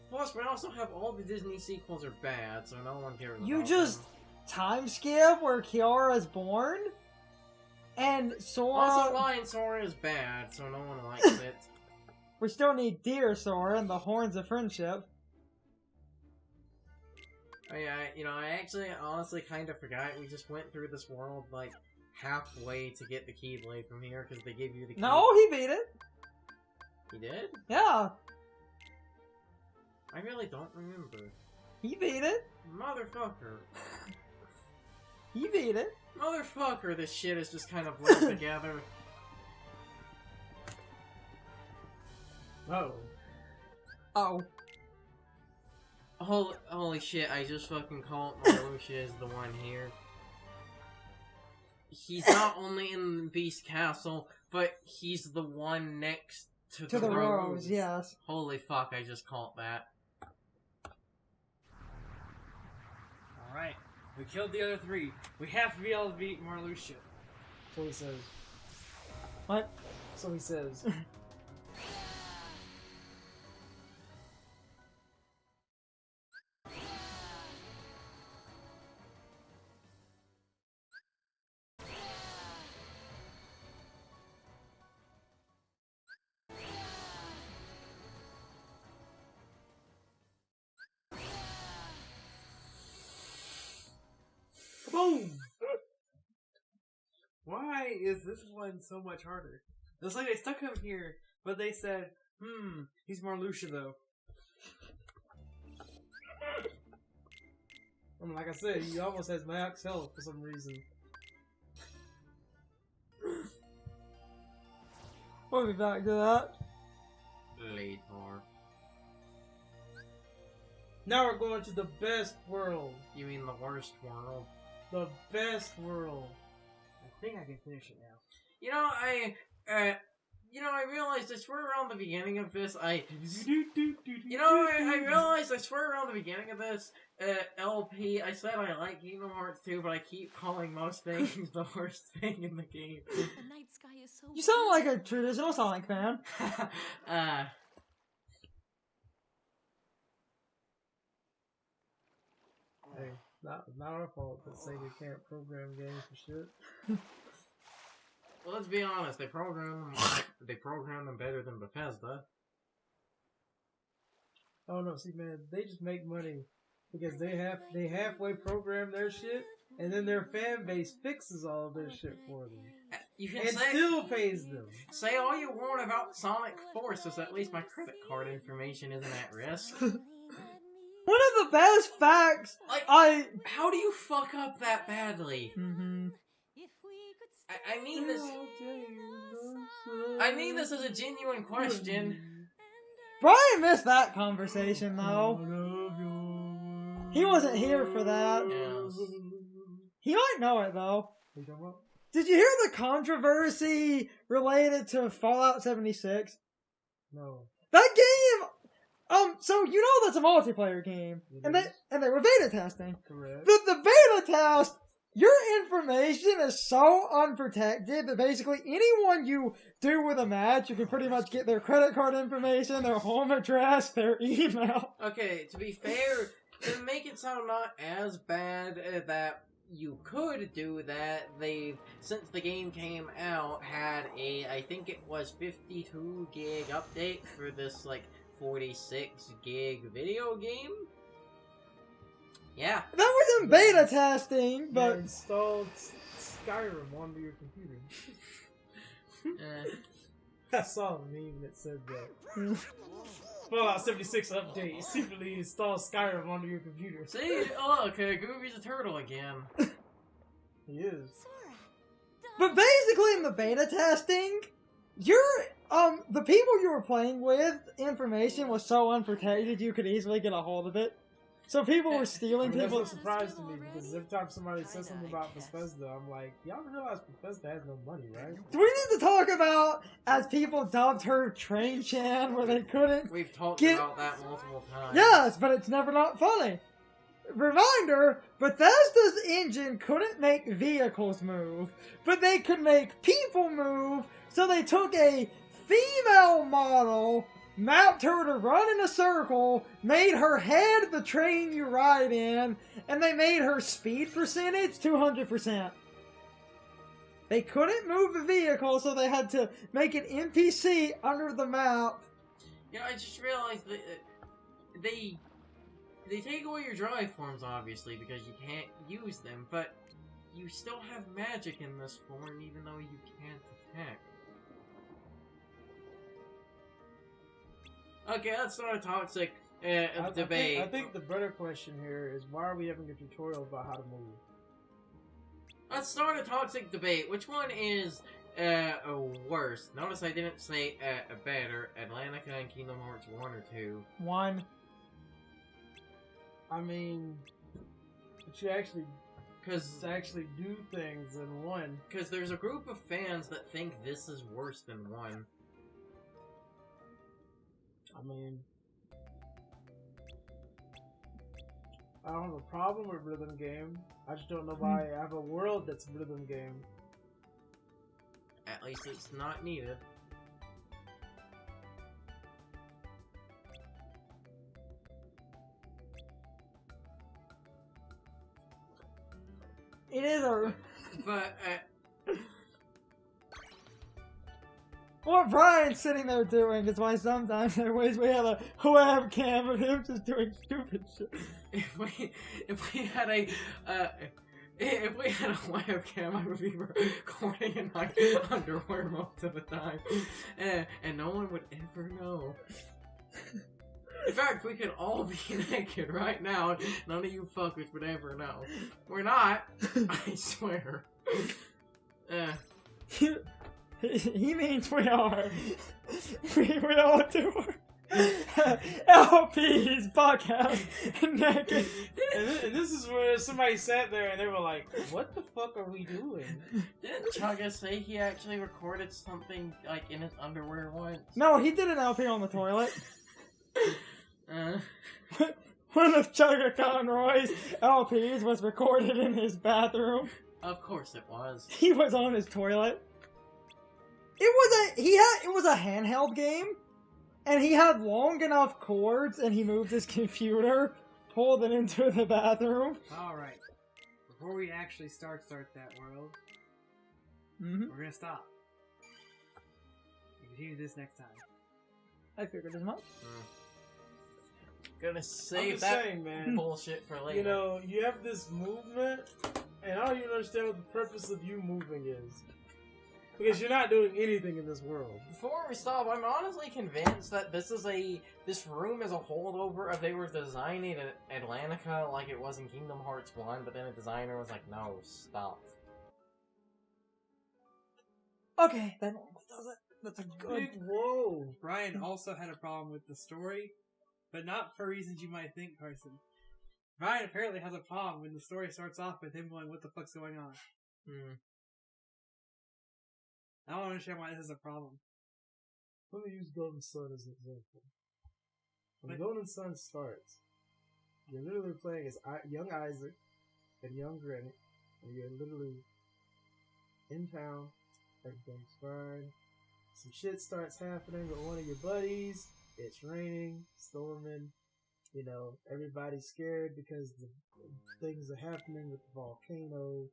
Plus, we also have all the Disney sequels are bad, so no one cares You about just them. time skip where Kiara is born, and Sora. Also, Lion Sora is bad, so no one likes it. We still need Deer Sora and the Horns of Friendship. I actually honestly kind of forgot we just went through this world like halfway to get the Keyblade from here because they gave you the key. No, he beat it. He did? Yeah, I really don't remember. he beat it. Motherfucker. He beat it. Motherfucker, this shit is just kind of linked together. Oh. Oh. Holy shit, I just fucking called Marluxia is the one here. He's not only in Beast Castle, but he's the one next to the Rose, yes. Holy fuck, I just called that. Alright. We killed the other 3. We have to be able to beat Marluxia. So he says. What? So he says. Boom! Why is this one so much harder? It's like they stuck him here, but they said, he's Marluxia though. Like I said, he almost has max health for some reason. We'll be back to that. Later. Now we're going to the best world. You mean the worst world? The best world. I think I can finish it now. I realized I swear around the beginning of this, I LP, I said I like Kingdom Hearts 2, but I keep calling most things the worst thing in the game. The night sky is so You sound like a traditional Sonic fan. Hey, not our fault that Sega can't program games for shit. Well, let's be honest, they program them better than Bethesda. Oh no, see man, they just make money because they halfway program their shit, and then their fan base fixes all of their shit for them. You can And say, still pays them. say all you want about Sonic Forces, at least my credit card information isn't at risk. One of the best facts Like, I... how do you fuck up that badly? Mm-hmm. I mean this as a genuine question. Brian missed that conversation, though. He wasn't here for that. Yes. He might know it, though. What you talking about? Did you hear the controversy related to Fallout 76? No. That game... so you know that's a multiplayer game. And It they were beta testing. Correct. But the beta test, your information is so unprotected that basically anyone you do with a match, you can pretty much get their credit card information, their home address, their email. Okay, to be fair, to make it sound not as bad that you could do that, they've, since the game came out, had I think it was 52 gig update for this, 46 gig video game? Yeah. That was in beta testing, But but... installed Skyrim onto your computer. I saw a meme that said that. Fallout 76 update. Secretly install Skyrim onto your computer. See? Look, Goofy's a turtle again. He is. But basically in the beta testing, the people you were playing with, information was so unprotected you could easily get a hold of it. So people were stealing That's people. a surprise to me because every time somebody says something about Bethesda, I'm like, y'all realize Bethesda has no money, right? Do we need to talk about, as people dubbed her, Train Chan, where they couldn't... We've talked Get- about that multiple times. Yes, but it's never not funny. Reminder, Bethesda's engine couldn't make vehicles move, but they could make people move, so they took a female model mapped her to run in a circle, made her head the train you ride in, and they made her speed percentage 200%. They couldn't move the vehicle, so they had to make an NPC under the map. Yeah, I just realized that they take away your drive forms, obviously, because you can't use them, but you still have magic in this form, even though you can't attack. Okay, let's start a toxic debate. I think the better question here is why are we having a tutorial about how to move? Let's start a toxic debate. Which one is worse? Notice I didn't say better. Atlantica and Kingdom Hearts 1 or 2. 1. I mean, but you actually do things in 1. Because there's a group of fans that think this is worse than 1. I mean, I don't have a problem with rhythm game. I just don't know why I have a world that's rhythm game. At least it's not needed. It is a... But, What Brian's sitting there doing is why sometimes I wish we had a webcam of him just doing stupid shit. if we had a webcam, I would be recording in my underwear most of the time, and no one would ever know. In fact, we could all be naked right now. None of you fuckers would ever know. We're not. I swear. He means we are. We all do. LP's podcast naked. And this is where somebody sat there and they were like, what the fuck are we doing? Didn't Chugga say he actually recorded something like in his underwear once? No, he did an LP on the toilet. One of Chugga Conroy's LPs was recorded in his bathroom. Of course it was. He was on his toilet. It was a handheld game, and he had long enough cords, and he moved his computer, pulled it into the bathroom. Alright. Before we actually start that world, Mm-hmm. we're gonna stop. We'll continue this next time. I figured as much. Gonna I'm save just that saying, man. bullshit for later. You know, you have this movement, and I don't even understand what the purpose of you moving is. Because you're not doing anything in this world. Before we stop, I'm honestly convinced that this room is a holdover of they were designing Atlantica like it was in Kingdom Hearts 1, but then a designer was like, no, stop. Okay, that does it. That's a good... Whoa! Brian also had a problem with the story, but not for reasons you might think, Carson. Brian apparently has a problem when the story starts off with him going, what the fuck's going on? I don't understand why this is a problem. Let me use Golden Sun as an example. When Golden Sun starts, you're literally playing as young Isaac and young Granny, and you're literally in town, everything's fine. Some shit starts happening with one of your buddies, it's raining, storming, you know, everybody's scared because the things are happening with the volcano,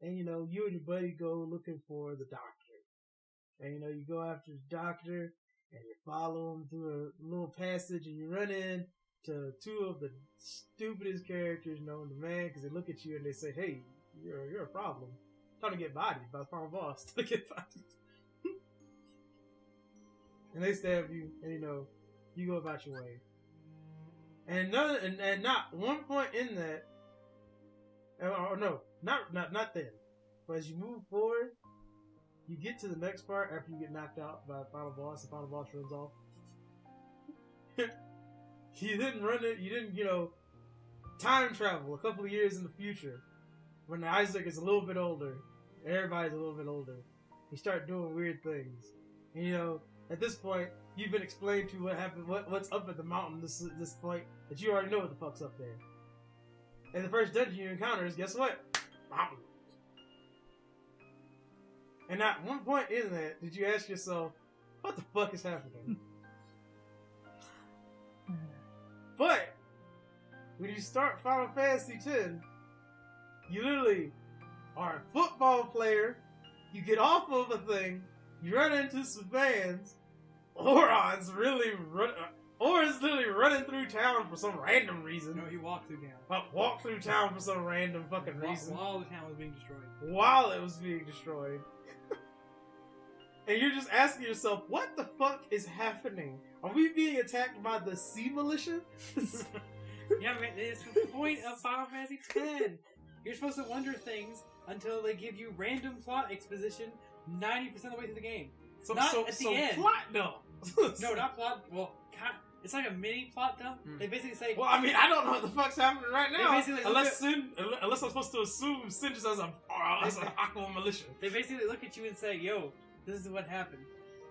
and you know, you and your buddy go looking for the doctor. And, you know, you go after the doctor, and you follow him through a little passage, and you run in to two of the stupidest characters known to man, because they look at you and they say, hey, you're a problem. Trying to get bodied by the final boss. Trying to get bodied. And they stab you, and, you know, you go about your way. And not one point in that, or no, not then. But as you move forward, you get to the next part after you get knocked out by the final boss runs off. You didn't run it, you didn't, you know, time travel a couple of years in the future. When Isaac is a little bit older, everybody's a little bit older. You start doing weird things. And, you know, at this point, you've been explained to what happened, what's up at the mountain this point, that you already know what the fuck's up there. And the first dungeon you encounter is, guess what? Mountain. And at one point in that, did you ask yourself, what the fuck is happening? when you start Final Fantasy X, you literally are a football player, you get off of a thing, you run into some fans, Auron's literally running through town for some random reason. No, he walked through town. Walk through town for some random fucking reason. While the town was being destroyed. While it was being destroyed. And you're just asking yourself, what the fuck is happening? Are we being attacked by the Sea Militia? Yeah, man, it's the point of Final Fantasy X. You're supposed to wonder things until they give you random plot exposition 90% of the way through the game. So end. plot dump. No, not plot. Well, it's like a mini plot dump. They basically say, Well, I mean, I don't know what the fuck's happening right now. basically look Unless I'm supposed to assume Sin just as an Aqua Militia. they basically look at you and say, "Yo, this is what happened,"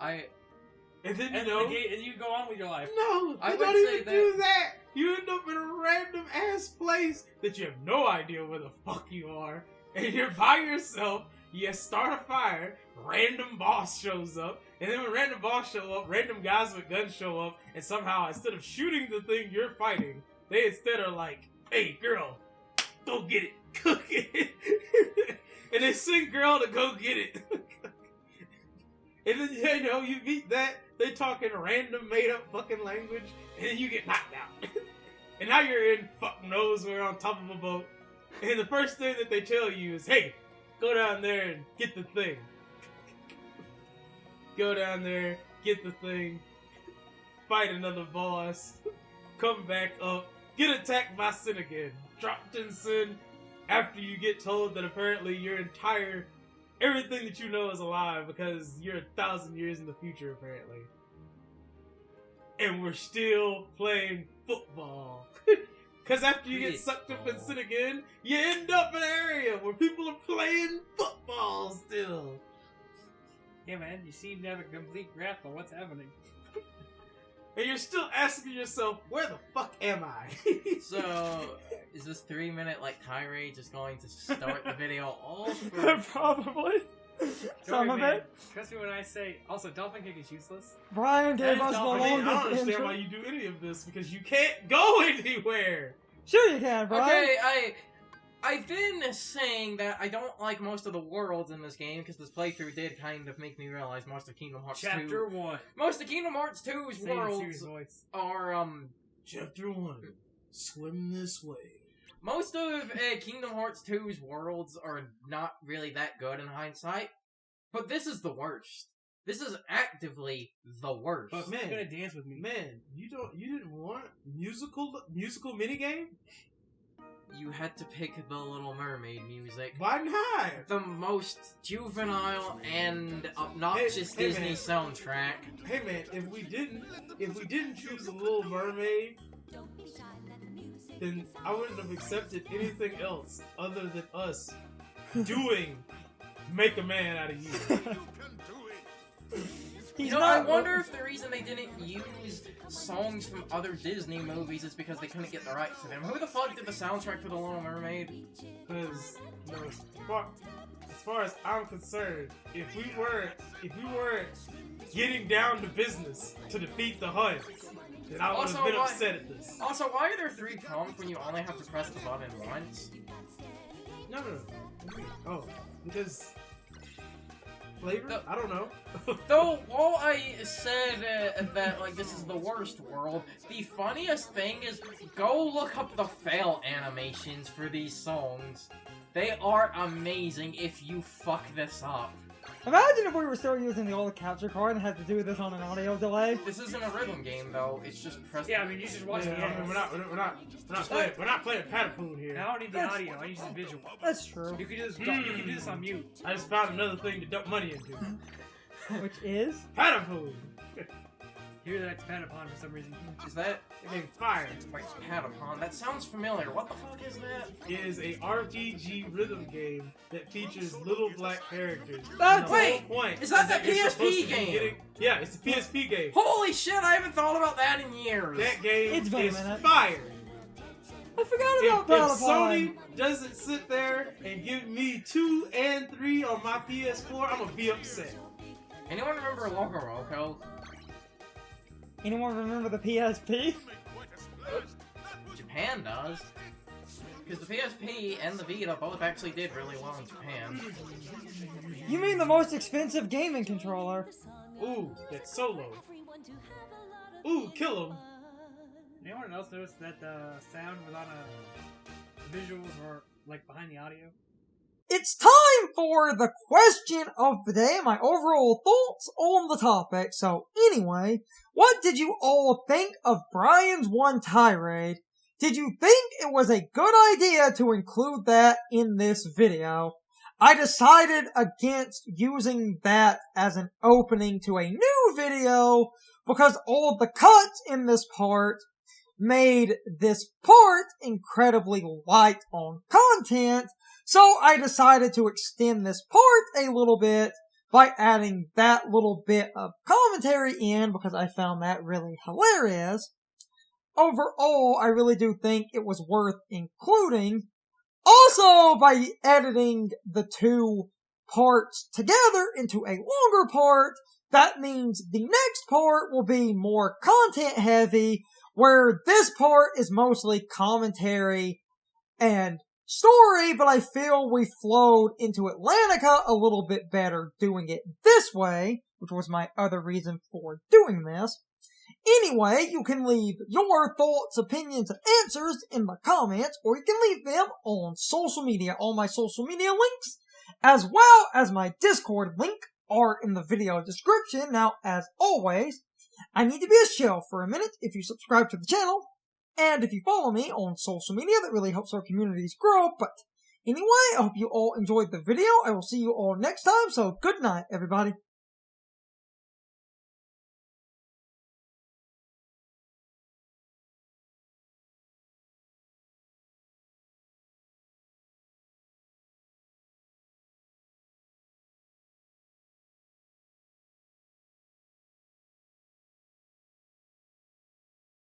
And then and you go on with your life. no, I you would don't say even do that. You end up in a random ass place that you have no idea where the fuck you are, and you're by yourself. You start a fire, random boss shows up, and then when random boss show up, random guys with guns show up, and somehow instead of shooting the thing you're fighting, they instead are like, "Hey girl, go get it, cook it," and they send girl to go get it. And then, you know, you beat that, they talk in a random made-up fucking language, and then you get knocked out. And now you're in fuck knows where on top of a boat, and the first thing that they tell you is, "Hey, go down there and get the thing." Go down there, get the thing, fight another boss, come back up, get attacked by Sin again, dropped in Sin after you get told that apparently everything that you know is alive because you're 1,000 years in the future apparently. And we're still playing football. Because after you get sucked up in Sin again, you end up in an area where people are playing football still. Yeah, man, you seem to have a complete grasp on what's happening. And you're still asking yourself, where the fuck am I? So, is this 3-minute tirade just going to start the video off? Probably. Some of it. Trust me when I say, also, Dolphin Kick is useless. Brian gave That us is the not- I don't longest understand intro. why you do any of this, because you can't go anywhere! Sure you can, Brian. Okay, I've been saying that I don't like most of the worlds in this game because this playthrough did kind of make me realize most of Kingdom Hearts 2. Chapter 1. Most of Kingdom Hearts 2's Say it in a worlds serious voice. are Chapter 1. Swim this way. most of Kingdom Hearts 2's worlds are not really that good in hindsight, but this is the worst. This is actively the worst. But Man. man, gonna dance with me. Man, you didn't want musical minigame? You had to pick the Little Mermaid music. Why not? The most juvenile and obnoxious Hey, Disney man. soundtrack. Hey man, if we didn't choose the Little Mermaid, then I wouldn't have accepted anything else other than us doing Make a Man Out of You. He's You know, not. I wonder if the reason they didn't use songs from other Disney movies is because they couldn't get the rights to them. Who the fuck did the soundtrack for The Little Mermaid? Because, you know, as far as I'm concerned, if we weren't getting down to business to defeat the Huns, then I would Also, have been why- upset at this. Also, why are there 3 prompts when you only have to press the button once? No. Oh, because flavor? No. I don't know. Though, while I said that, this is the worst world, the funniest thing is, go look up the fail animations for these songs. They are amazing if you fuck this up. Imagine if we were still using the old capture card and had to do this on an audio delay. This isn't a rhythm game, though. It's just press. Yeah, I mean, you just watch Yeah, the I mean, ads. we're not playing Pataphoon here. I don't need the audio, I use the visual. That's true. You can do this on mute. I just found another thing to dump money into. Which is? Pataphoon! Hear that Patapon for some reason. Is that? It gave fire. Wait, Patapon. That sounds familiar. What the fuck is that? It is a RPG rhythm game that features little black characters. That's- And the Wait, whole point is that the you're PSP supposed to be game? Yeah, it's the PSP game. Holy shit! I haven't thought about that in years. That game It's been a is minute. fire. I forgot If about Patapon. Sony doesn't sit there and give me 2 and 3 on my PS4, I'm gonna be upset. Anyone remember Loco Roco? Anyone remember the PSP? Japan Japan does. Because the PSP and the Vita both actually did really well in Japan. You mean the most expensive gaming controller? Ooh, that's Solo. Ooh, kill him. Anyone else notice that the sound was on a visuals or like behind the audio? It's time for the question of the day, my overall thoughts on the topic. So anyway, what did you all think of Brian's one tirade? Did you think it was a good idea to include that in this video? I decided against using that as an opening to a new video because all of the cuts in this part made this part incredibly light on content. So I decided to extend this part a little bit by adding that little bit of commentary in because I found that really hilarious. Overall, I really do think it was worth including. Also, by editing the two parts together into a longer part, that means the next part will be more content heavy, where this part is mostly commentary and story, but I feel we flowed into Atlantica a little bit better doing it this way, which was my other reason for doing this. Anyway, you can leave your thoughts, opinions, and answers in the comments, or you can leave them on social media. All my social media links, as well as my Discord link, are in the video description. Now, as always, I need to be a shill for a minute if you subscribe to the channel, and if you follow me on social media. That really helps our communities grow. But anyway, I hope you all enjoyed the video. I will see you all next time, so good night, everybody.